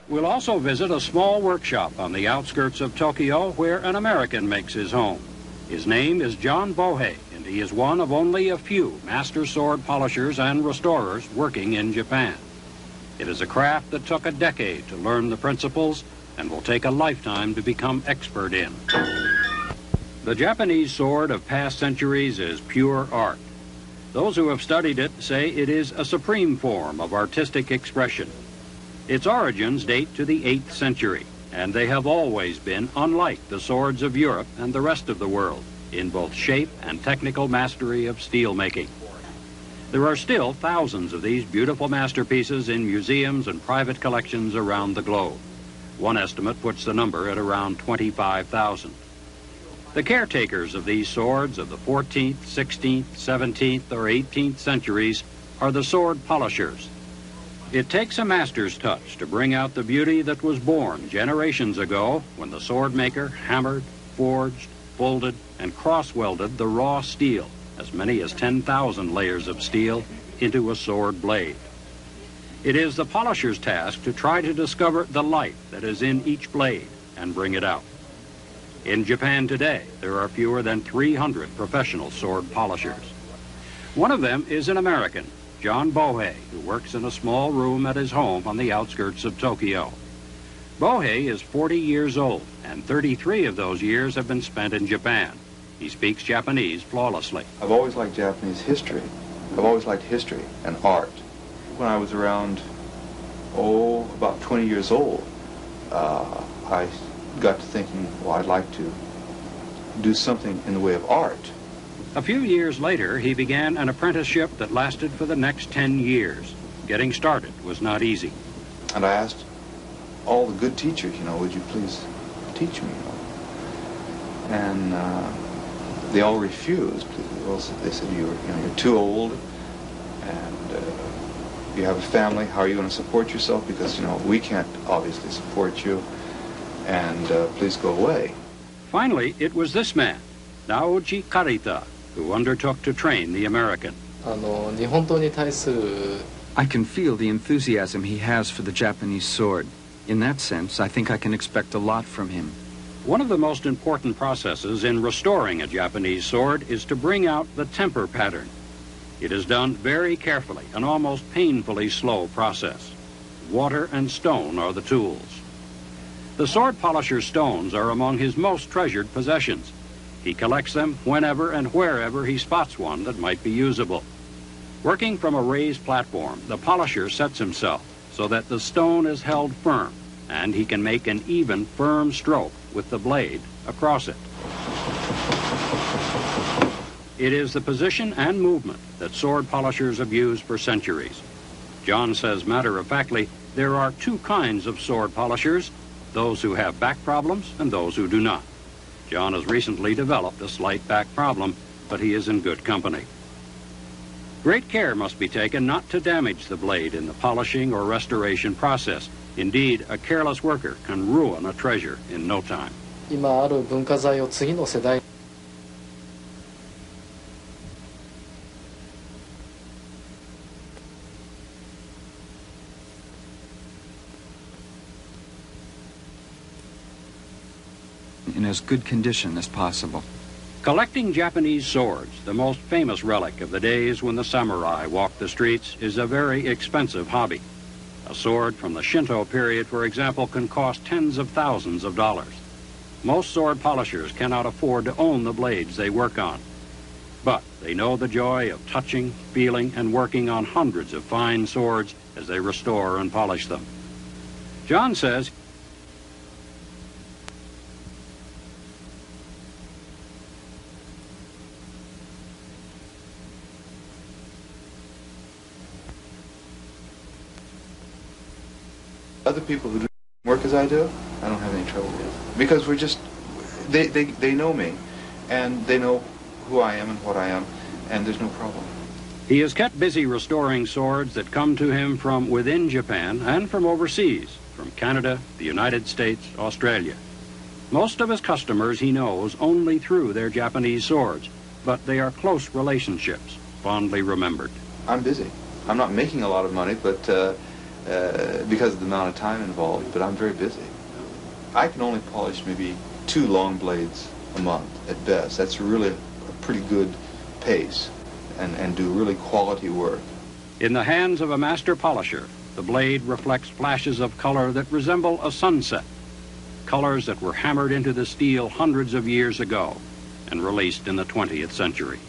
We'll also visit a small workshop on the outskirts of Tokyo where an American makes his home. His name is Jon Bowhay, and he is one of only a few master sword polishers and restorers working in Japan. It is a craft that took a decade to learn the principles and will take a lifetime to become expert in. The Japanese sword of past centuries is pure art. Those who have studied it say it is a supreme form of artistic expression. Its origins date to the 8th century, and they have always been unlike the swords of Europe and the rest of the world in both shape and technical mastery of steel making. There are still thousands of these beautiful masterpieces in museums and private collections around the globe. One estimate puts the number at around 25,000. The caretakers of these swords of the 14th, 16th, 17th, or 18th centuries are the sword polishers. It takes a master's touch to bring out the beauty that was born generations ago when the sword maker hammered, forged, folded, and cross-welded the raw steel, as many as 10,000 layers of steel, into a sword blade. It is the polisher's task to try to discover the light that is in each blade and bring it out. In Japan today, there are fewer than 300 professional sword polishers. One of them is an American, Jon Bowhay, who works in a small room at his home on the outskirts of Tokyo. Bowhay is 40 years old, and 33 of those years have been spent in Japan. He speaks Japanese flawlessly. I've always liked Japanese history. I've always liked history and art. When I was around, about 20 years old, I got to thinking, well, I'd like to do something in the way of art. A few years later, he began an apprenticeship that lasted for the next 10 years. Getting started was not easy. And I asked all the good teachers, would you please teach me? And they all refused. They said, you're too old, and you have a family. How are you going to support yourself? Because, we can't obviously support you, and please go away. Finally, it was this man, Naoji Karita, who undertook to train the American. I can feel the enthusiasm he has for the Japanese sword. In that sense, I think I can expect a lot from him. One of the most important processes in restoring a Japanese sword is to bring out the temper pattern. It is done very carefully, an almost painfully slow process. Water and stone are the tools. The sword polisher's stones are among his most treasured possessions. He collects them whenever and wherever he spots one that might be usable. Working from a raised platform, the polisher sets himself so that the stone is held firm, and he can make an even, firm stroke with the blade across it. It is the position and movement that sword polishers have used for centuries. Jon says matter-of-factly, there are two kinds of sword polishers, those who have back problems and those who do not. Jon has recently developed a slight back problem, but he is in good company. Great care must be taken not to damage the blade in the polishing or restoration process. Indeed, a careless worker can ruin a treasure in no time. In as good condition as possible. Collecting Japanese swords, the most famous relic of the days when the samurai walked the streets, is a very expensive hobby. A sword from the Shinto period, for example, can cost tens of thousands of dollars. Most sword polishers cannot afford to own the blades they work on. But they know the joy of touching, feeling, and working on hundreds of fine swords as they restore and polish them. Jon says other people who do work as I do, I don't have any trouble with. Because we're just, they know me, and they know who I am and what I am, and there's no problem. he is kept busy restoring swords that come to him from within Japan and from overseas, from Canada, the United States, Australia. Most of his customers he knows only through their Japanese swords, but they are close relationships, fondly remembered. I'm busy. I'm not making a lot of money, but because of the amount of time involved, but I'm very busy. I can only polish maybe 2 long blades a month at best. That's really a pretty good pace, and do really quality work. In the hands of a master polisher, the blade reflects flashes of color that resemble a sunset, colors that were hammered into the steel hundreds of years ago and released in the 20th century.